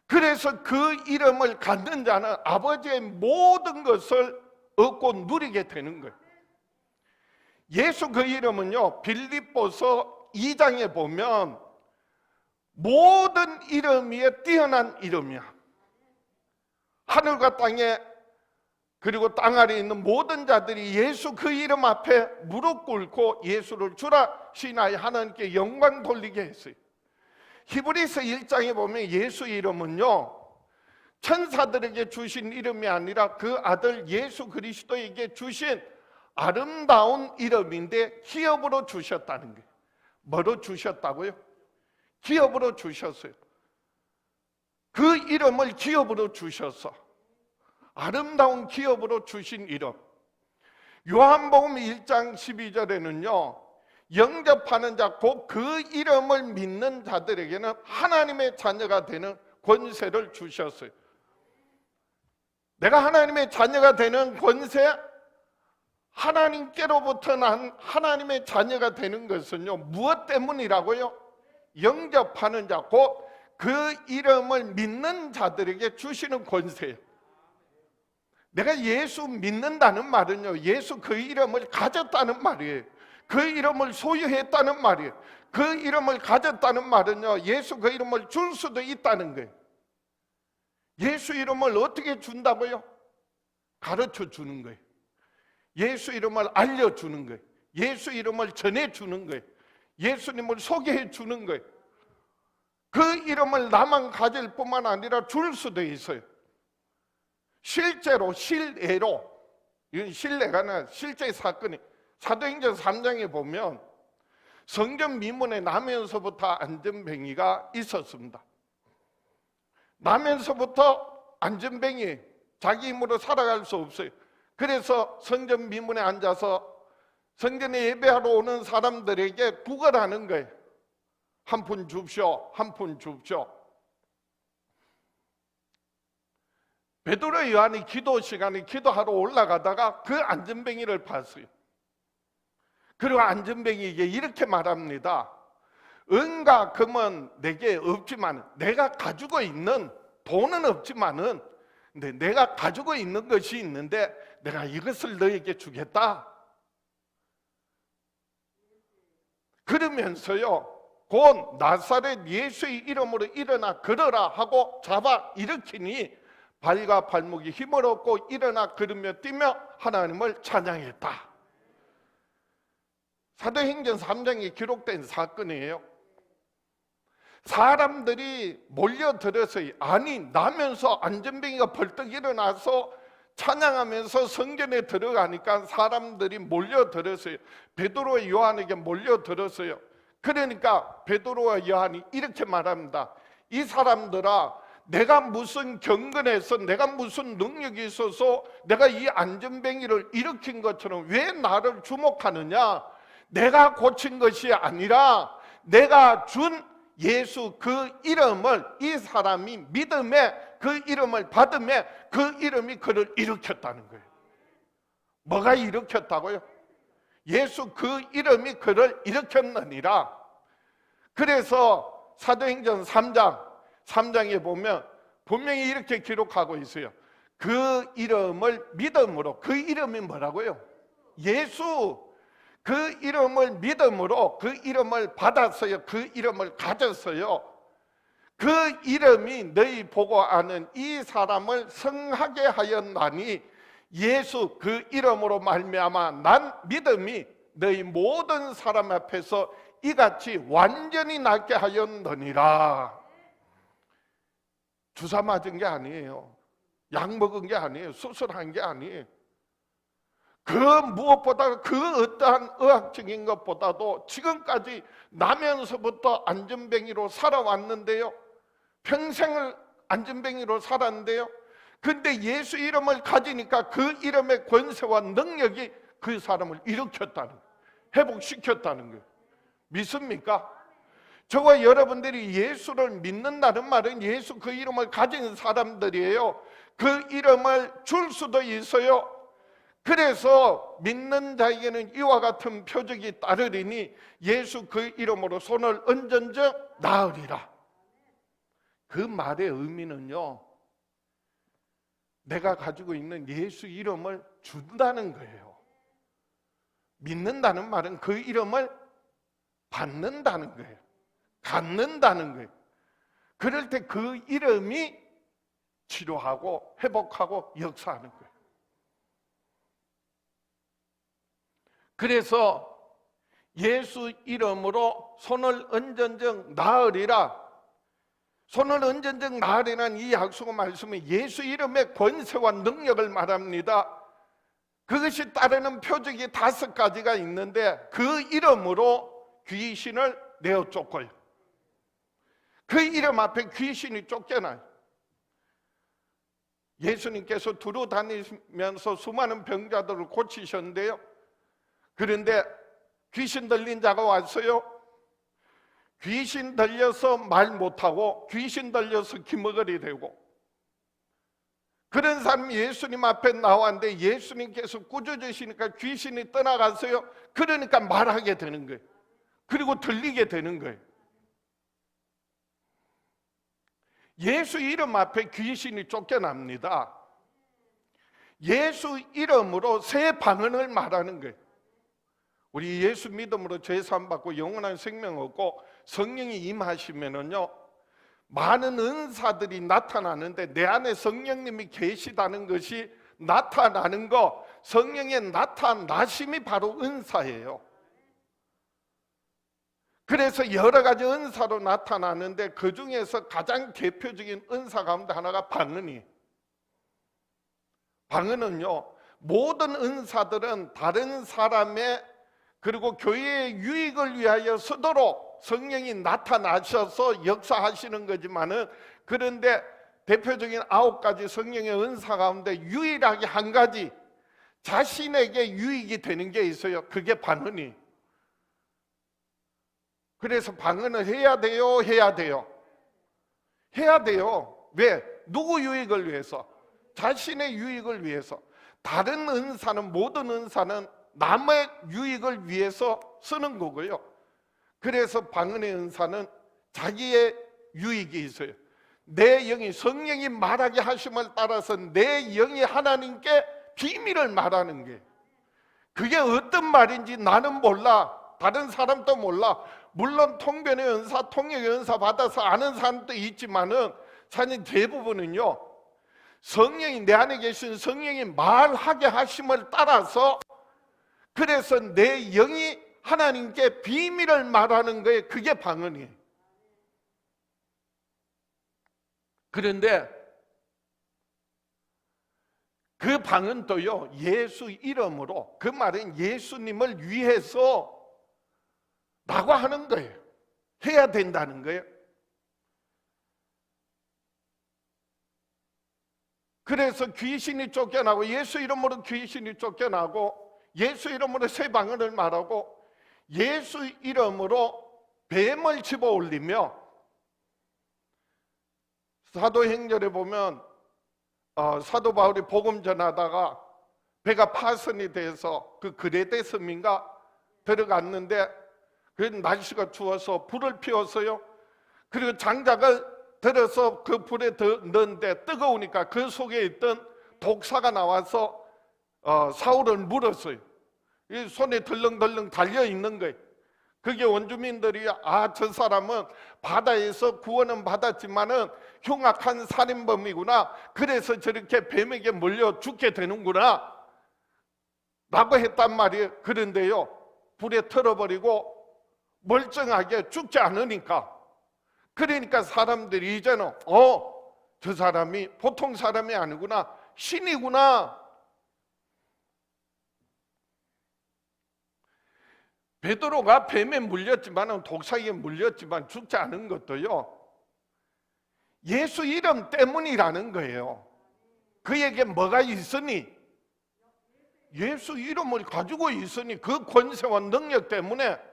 그래서 그 이름을 갖는 자는 아버지의 모든 것을 얻고 누리게 되는 거예요. 예수 그 이름은요, 빌립보서 2장에 보면 모든 이름 위에 뛰어난 이름이야. 하늘과 땅에 그리고 땅 아래에 있는 모든 자들이 예수 그 이름 앞에 무릎 꿇고 예수를 주라 신하여 하나님께 영광 돌리게 했어요. 히브리서 1장에 보면 예수 이름은요, 천사들에게 주신 이름이 아니라 그 아들 예수 그리스도에게 주신 아름다운 이름인데 기업으로 주셨다는 거예요. 뭐로 주셨다고요? 기업으로 주셨어요. 그 이름을 기업으로 주셔서 아름다운 기업으로 주신 이름. 요한복음 1장 12절에는요 영접하는 자 곧 그 이름을 믿는 자들에게는 하나님의 자녀가 되는 권세를 주셨어요. 내가 하나님의 자녀가 되는 권세, 하나님께로부터 난 하나님의 자녀가 되는 것은요 무엇 때문이라고요? 영접하는 자 곧 그 이름을 믿는 자들에게 주시는 권세예요. 내가 예수 믿는다는 말은요 예수 그 이름을 가졌다는 말이에요. 그 이름을 소유했다는 말이에요. 그 이름을 가졌다는 말은요 예수 그 이름을 줄 수도 있다는 거예요. 예수 이름을 어떻게 준다고요? 가르쳐 주는 거예요. 예수 이름을 알려주는 거예요. 예수 이름을 전해주는 거예요. 예수님을 소개해 주는 거예요. 그 이름을 나만 가질 뿐만 아니라 줄 수도 있어요. 실제로 실례로, 이건 실례가 아니라 실제 사건이 사도행전 3장에 보면 성전 미문에 나면서부터 안전뱅이가 있었습니다. 나면서부터 안전뱅이, 자기 힘으로 살아갈 수 없어요. 그래서 성전 미문에 앉아서 성전에 예배하러 오는 사람들에게 구걸하는 거예요. 한 푼 줍쇼, 한 푼 줍쇼. 베드로 요한이 기도 시간에 기도하러 올라가다가 그 안전뱅이를 봤어요. 그리고 안전뱅이에게 이렇게 말합니다. 은과 금은 내게 없지만, 내가 가지고 있는 돈은 없지만은 근데 내가 가지고 있는 것이 있는데 내가 이것을 너에게 주겠다. 그러면서요, 곧 나사렛 예수의 이름으로 일어나 걸어라 하고 잡아 일으키니 발과 발목이 힘을 얻고 일어나 걸으며 뛰며 하나님을 찬양했다. 사도행전 3장에 기록된 사건이에요. 사람들이 몰려들어서, 아니 나면서 안전뱅이가 벌떡 일어나서 찬양하면서 성전에 들어가니까 사람들이 몰려들었어요. 베드로와 요한에게 몰려들었어요. 그러니까 베드로와 요한이 이렇게 말합니다. 이 사람들아, 내가 무슨 경건해서, 내가 무슨 능력이 있어서 내가 이 안전뱅이를 일으킨 것처럼 왜 나를 주목하느냐? 내가 고친 것이 아니라 내가 준 예수 그 이름을, 이 사람이 믿음에 그 이름을 받음에 그 이름이 그를 일으켰다는 거예요. 뭐가 일으켰다고요? 예수 그 이름이 그를 일으켰느니라. 그래서 사도행전 3장에 보면 분명히 이렇게 기록하고 있어요. 그 이름을 믿음으로, 그 이름이 뭐라고요? 예수. 그 이름을 믿음으로 그 이름을 받았어요. 그 이름을 가졌어요. 그 이름이 너희 보고 아는 이 사람을 성하게 하였나니 예수 그 이름으로 말미암아 난 믿음이 너희 모든 사람 앞에서 이같이 완전히 낫게 하였느니라. 주사 맞은 게 아니에요. 약 먹은 게 아니에요. 수술한 게 아니에요. 그 무엇보다 그 어떠한 의학적인 것보다도 지금까지 나면서부터 안전뱅이로 살아왔는데요, 평생을 안전뱅이로 살았는데요, 근데 예수 이름을 가지니까 그 이름의 권세와 능력이 그 사람을 일으켰다는 거예요. 회복시켰다는 거예요. 믿습니까? 저와 여러분들이 예수를 믿는다는 말은 예수 그 이름을 가진 사람들이에요. 그 이름을 줄 수도 있어요. 그래서 믿는 자에게는 이와 같은 표적이 따르리니 예수 그 이름으로 손을 얹은즉 나으리라. 그 말의 의미는요, 내가 가지고 있는 예수 이름을 준다는 거예요. 믿는다는 말은 그 이름을 받는다는 거예요. 갖는다는 거예요. 그럴 때 그 이름이 치료하고 회복하고 역사하는 거예요. 그래서 예수 이름으로 손을 얹은즉 나으리라. 손을 얹은즉 나으리라는 이 약속의 말씀은 예수 이름의 권세와 능력을 말합니다. 그것이 따르는 표적이 5가지가 있는데 그 이름으로 귀신을 내어 쫓고요. 그 이름 앞에 귀신이 쫓겨나요. 예수님께서 두루 다니면서 수많은 병자들을 고치셨는데요, 그런데 귀신 들린 자가 왔어요. 귀신 들려서 말 못하고 귀신 들려서 기머거리 되고 그런 사람이 예수님 앞에 나왔는데 예수님께서 꾸짖으시니까 귀신이 떠나갔어요. 그러니까 말하게 되는 거예요. 그리고 들리게 되는 거예요. 예수 이름 앞에 귀신이 쫓겨납니다. 예수 이름으로 새 방언을 말하는 거예요. 우리 예수 믿음으로 죄사함 받고 영원한 생명 얻고 성령이 임하시면은요, 많은 은사들이 나타나는데 내 안에 성령님이 계시다는 것이 나타나는 거, 성령의 나타나심이 바로 은사예요. 그래서 여러 가지 은사로 나타나는데 그 중에서 가장 대표적인 은사 가운데 하나가 방언이에요. 방언은요, 모든 은사들은 다른 사람의 그리고 교회의 유익을 위하여 쓰도록 성령이 나타나셔서 역사하시는 거지만은, 그런데 대표적인 9가지 성령의 은사 가운데 유일하게 한 가지 자신에게 유익이 되는 게 있어요. 그게 방언이. 그래서 방언을 해야 돼요? 해야 돼요? 해야 돼요. 왜? 누구 유익을 위해서? 자신의 유익을 위해서. 다른 은사는, 모든 은사는 남의 유익을 위해서 쓰는 거고요. 그래서 방언의 은사는 자기의 유익이 있어요. 내 영이, 성령이 말하게 하심을 따라서 내 영이 하나님께 비밀을 말하는 게, 그게 어떤 말인지 나는 몰라, 다른 사람도 몰라. 물론 통변의 은사, 통역의 은사 받아서 아는 사람도 있지만은 사실 대부분은요, 성령이, 내 안에 계신 성령이 말하게 하심을 따라서, 그래서 내 영이 하나님께 비밀을 말하는 거에, 그게 방언이에요. 그런데 그 방언도요, 예수 이름으로, 그 말은 예수님을 위해서 라고 하는 거예요. 해야 된다는 거예요. 그래서 귀신이 쫓겨나고, 예수 이름으로 귀신이 쫓겨나고, 예수 이름으로 새 방언을 말하고, 예수 이름으로 뱀을 집어 올리며, 사도행전에 보면 사도 바울이 복음 전하다가 배가 파선이 돼서 그 그레데 섬인가 들어갔는데, 그 날씨가 추워서 불을 피웠어요. 그리고 장작을 들어서 그 불에 넣는데 뜨거우니까 그 속에 있던 독사가 나와서 사울을 물었어요. 이 손에 덜렁덜렁 달려있는 거예요. 그게 원주민들이, 저 사람은 바다에서 구원은 받았지만은 흉악한 살인범이구나, 그래서 저렇게 뱀에게 몰려 죽게 되는구나 라고 했단 말이에요. 그런데요, 불에 털어버리고 멀쩡하게 죽지 않으니까, 그러니까 사람들이 이제는 저 사람이 보통 사람이 아니구나, 신이구나. 베드로가 뱀에 물렸지만, 독사에게 물렸지만 죽지 않은 것도요, 예수 이름 때문이라는 거예요. 그에게 뭐가 있으니? 예수 이름을 가지고 있으니, 그 권세와 능력 때문에.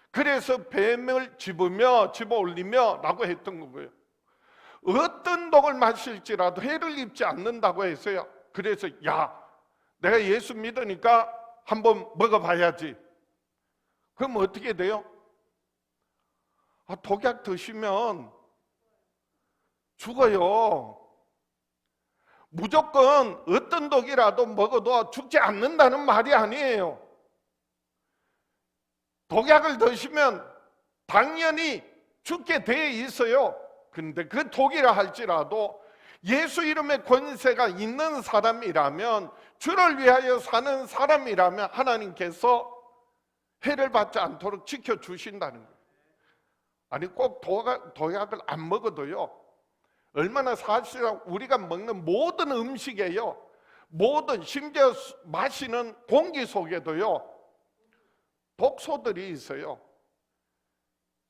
그래서 뱀을 집어 올리며 라고 했던 거예요. 어떤 독을 마실지라도 해를 입지 않는다고 했어요. 그래서 내가 예수 믿으니까 한번 먹어봐야지. 그럼 어떻게 돼요? 독약 드시면 죽어요. 무조건 어떤 독이라도 먹어도 죽지 않는다는 말이 아니에요. 독약을 드시면 당연히 죽게 돼 있어요. 그런데 그 독이라 할지라도 예수 이름의 권세가 있는 사람이라면, 주를 위하여 사는 사람이라면 하나님께서 해를 받지 않도록 지켜주신다는 거예요. 아니, 꼭 독약을 안 먹어도요, 얼마나 사실은 우리가 먹는 모든 음식에요, 모든, 심지어 마시는 공기 속에도요 독소들이 있어요.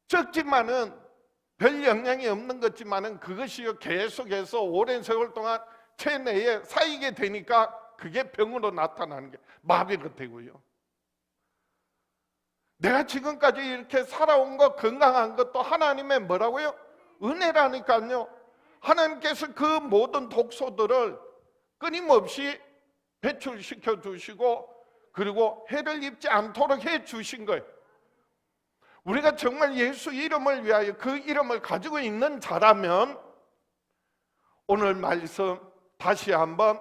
적지만은 별 영향이 없는 것지만은 그것이요 계속해서 오랜 세월 동안 체내에 쌓이게 되니까 그게 병으로 나타나는 게 마비가 되고요. 내가 지금까지 이렇게 살아온 것, 건강한 것도 하나님의 뭐라고요? 은혜라니까요. 하나님께서 그 모든 독소들을 끊임없이 배출시켜 주시고, 그리고 해를 입지 않도록 해 주신 거예요. 우리가 정말 예수 이름을 위하여 그 이름을 가지고 있는 자라면, 오늘 말씀 다시 한번,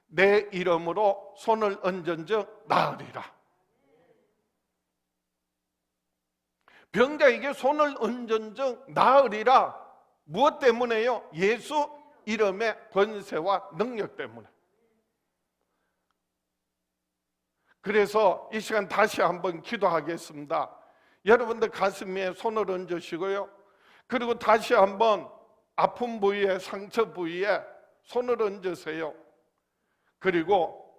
내 이름으로 손을 얹은즉 나으리라. 병자에게 손을 얹은즉 나으리라. 무엇 때문에요? 예수 이름의 권세와 능력 때문에. 그래서 이 시간 다시 한번 기도하겠습니다. 여러분들 가슴에 손을 얹으시고요, 그리고 다시 한번 아픈 부위에, 상처 부위에 손을 얹으세요. 그리고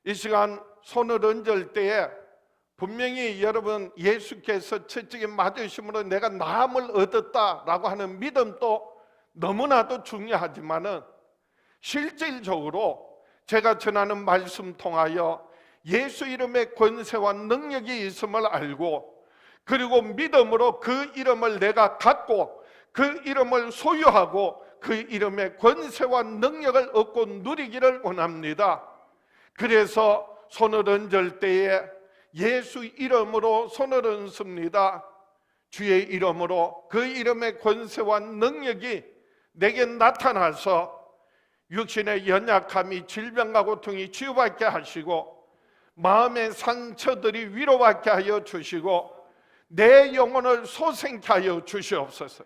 이 시간 손을 얹을 때에 분명히 여러분, 예수께서 채찍에 맞으심으로 내가 나음을 얻었다라고 하는 믿음도 너무나도 중요하지만은, 실질적으로 제가 전하는 말씀 통하여 예수 이름의 권세와 능력이 있음을 알고, 그리고 믿음으로 그 이름을 내가 갖고 그 이름을 소유하고 그 이름의 권세와 능력을 얻고 누리기를 원합니다. 그래서 손을 얹을 때에 예수 이름으로 손을 얹습니다. 주의 이름으로 그 이름의 권세와 능력이 내게 나타나서 육신의 연약함이 질병과 고통이 치유받게 하시고 마음의 상처들이 위로받게 하여 주시고 내 영혼을 소생케 하여 주시옵소서.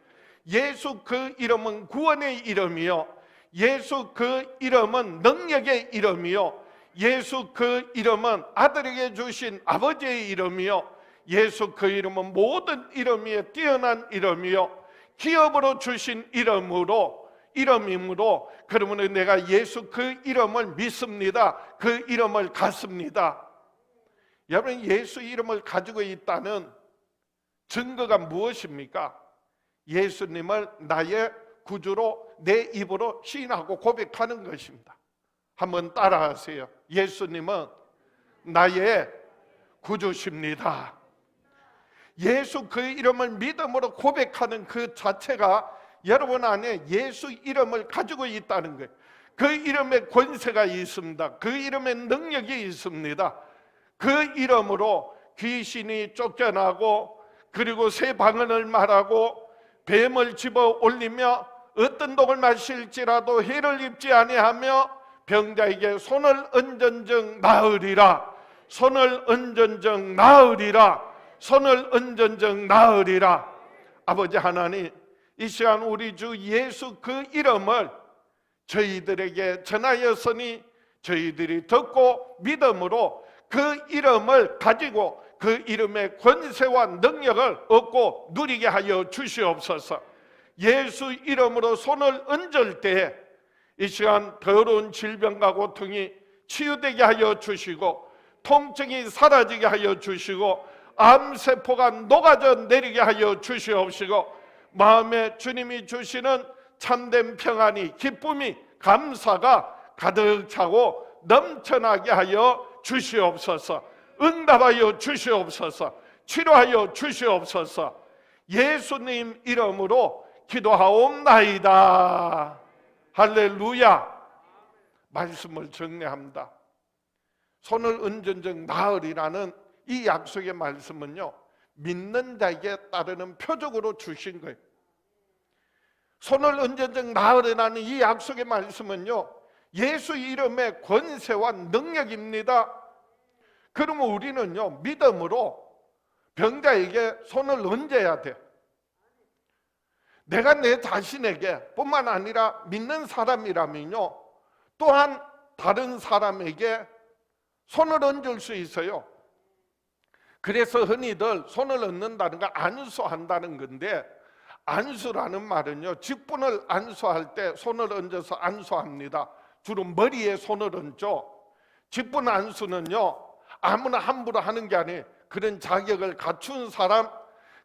예수 그 이름은 구원의 이름이요, 예수 그 이름은 능력의 이름이요, 예수 그 이름은 아들에게 주신 아버지의 이름이요, 예수 그 이름은 모든 이름 위에 뛰어난 이름이요, 기업으로 주신 이름이므로 그러면 내가 예수 그 이름을 믿습니다. 그 이름을 갖습니다. 여러분, 예수 이름을 가지고 있다는 증거가 무엇입니까? 예수님을 나의 구주로 내 입으로 시인하고 고백하는 것입니다. 한번 따라하세요. 예수님은 나의 구주십니다. 예수 그 이름을 믿음으로 고백하는 그 자체가 여러분 안에 예수 이름을 가지고 있다는 거예요. 그 이름에 권세가 있습니다. 그 이름에 능력이 있습니다. 그 이름으로 귀신이 쫓겨나고, 그리고 새 방언을 말하고, 뱀을 집어 올리며 어떤 독을 마실지라도 해를 입지 아니하며 병자에게 손을 얹은즉 나으리라. 손을 얹은즉 나으리라. 손을 얹은즉 나으리라. 아버지 하나님, 이 시간 우리 주 예수 그 이름을 저희들에게 전하였으니 저희들이 듣고 믿음으로 그 이름을 가지고 그 이름의 권세와 능력을 얻고 누리게 하여 주시옵소서. 예수 이름으로 손을 얹을 때 이 시간 더러운 질병과 고통이 치유되게 하여 주시고, 통증이 사라지게 하여 주시고, 암세포가 녹아져 내리게 하여 주시옵시고, 마음에 주님이 주시는 참된 평안이, 기쁨이, 감사가 가득 차고 넘쳐나게 하여 주시옵소서. 응답하여 주시옵소서. 치료하여 주시옵소서. 예수님 이름으로 기도하옵나이다. 할렐루야. 말씀을 정리합니다. 손을 얹은즉 나으리라는 이 약속의 말씀은요, 믿는 자에게 따르는 표적으로 주신 거예요. 손을 얹은즉 나으리라는 이 약속의 말씀은요, 예수 이름의 권세와 능력입니다. 그러면 우리는요, 믿음으로 병자에게 손을 얹어야 돼. 내가 내 자신에게 뿐만 아니라 믿는 사람이라면요, 또한 다른 사람에게 손을 얹을 수 있어요. 그래서 흔히들 손을 얹는다는 건 안수한다는 건데, 안수라는 말은요, 직분을 안수할 때 손을 얹어서 안수합니다. 주로 머리에 손을 얹죠. 직분 안수는요, 아무나 함부로 하는 게 아니에요. 그런 자격을 갖춘 사람,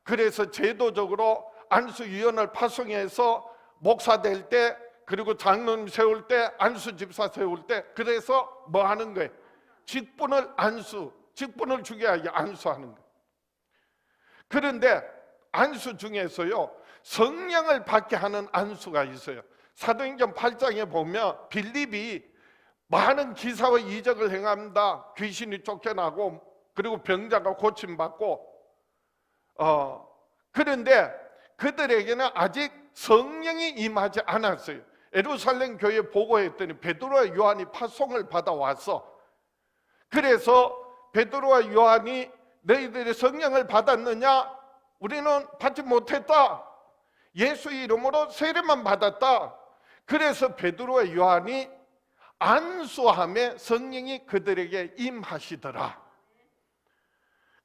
그래서 제도적으로 안수위원을 파송해서 목사 될 때, 그리고 장로님 세울 때, 안수 집사 세울 때, 그래서 뭐 하는 거예요? 직분을 직분을 주게 하게 안수하는 거예요. 그런데 안수 중에서요, 성령을 받게 하는 안수가 있어요. 사도행전 8장에 보면 빌립이 많은 기사와 이적을 행합니다. 귀신이 쫓겨나고, 그리고 병자가 고침받고, 그런데 그들에게는 아직 성령이 임하지 않았어요. 예루살렘 교회에 보고했더니 베드로와 요한이 파송을 받아와서, 그래서 베드로와 요한이 너희들이 성령을 받았느냐? 우리는 받지 못했다. 예수 이름으로 세례만 받았다. 그래서 베드로와 요한이 안수함에 성령이 그들에게 임하시더라.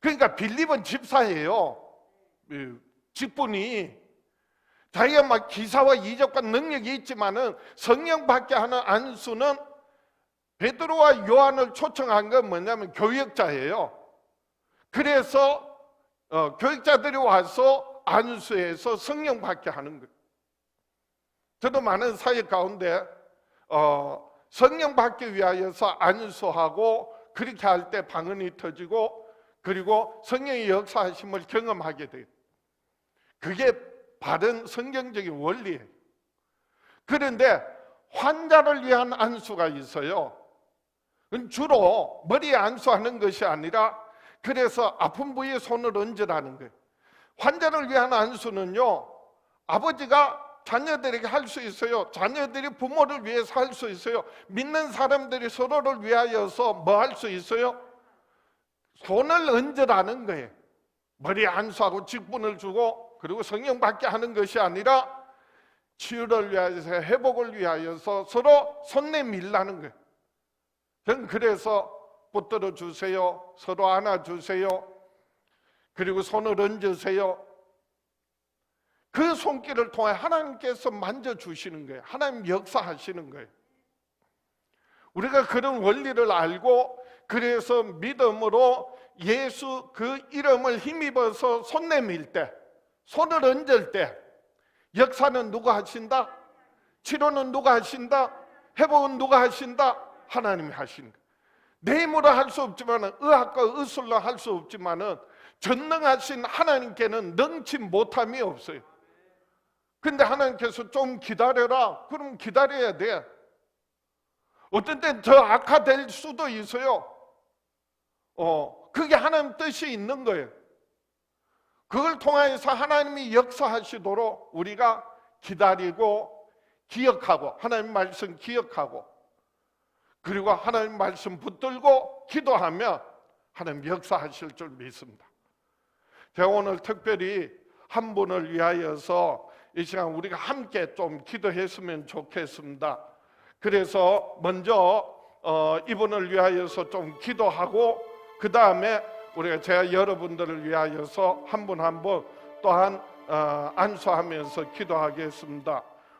그러니까 빌립은 집사예요. 직분이 자기가 막 기사와 이적과 능력이 있지만은 성령 받게 하는 안수는 베드로와 요한을 초청한 건 뭐냐면 교역자예요. 그래서 교역자들이 와서 안수해서 성령 받게 하는 거예요. 저도 많은 사역 가운데 성령 받기 위하여서 안수하고, 그렇게 할 때 방언이 터지고, 그리고 성령의 역사하심을 경험하게 돼요. 그게 바른 성경적인 원리예요. 그런데 환자를 위한 안수가 있어요. 주로 머리에 안수하는 것이 아니라, 그래서 아픈 부위에 손을 얹으라는 거예요. 환자를 위한 안수는요, 아버지가 자녀들에게 할 수 있어요. 자녀들이 부모를 위해서 할 수 있어요. 믿는 사람들이 서로를 위하여서 뭐 할 수 있어요? 손을 얹으라는 거예요. 머리에 안수하고 직분을 주고 그리고 성령 받게 하는 것이 아니라 치유를 위하여서, 회복을 위하여서 서로 손 내밀라는 거예요. 저는 그래서 붙들어 주세요, 서로 안아주세요, 그리고 손을 얹으세요. 그 손길을 통해 하나님께서 만져주시는 거예요. 하나님 역사하시는 거예요. 우리가 그런 원리를 알고 그래서 믿음으로 예수 그 이름을 힘입어서 손 내밀 때, 손을 얹을 때 역사는 누가 하신다? 치료는 누가 하신다? 회복은 누가 하신다? 하나님이 하시는 거예요. 내 힘으로 할 수 없지만, 의학과 의술로 할 수 없지만은 전능하신 하나님께는 능치 못함이 없어요. 근데 하나님께서 좀 기다려라. 그럼 기다려야 돼. 어떤 땐 더 악화될 수도 있어요. 그게 하나님 뜻이 있는 거예요. 그걸 통해서 하나님이 역사하시도록 우리가 기다리고 기억하고, 하나님 말씀 기억하고, 그리고 하나님 말씀 붙들고 기도하면 하나님 역사하실 줄 믿습니다. 제가 오늘 특별히 한 분을 위하여서 이 시간 우리가 함께 좀 기도했으면 좋겠습니다. 그래서 먼저 이분을 위하여서 좀 기도하고 그 다음에 우리가 제가 여러분들을 위하여서 한 분 한 분 또한 안수하면서 기도하겠습니다.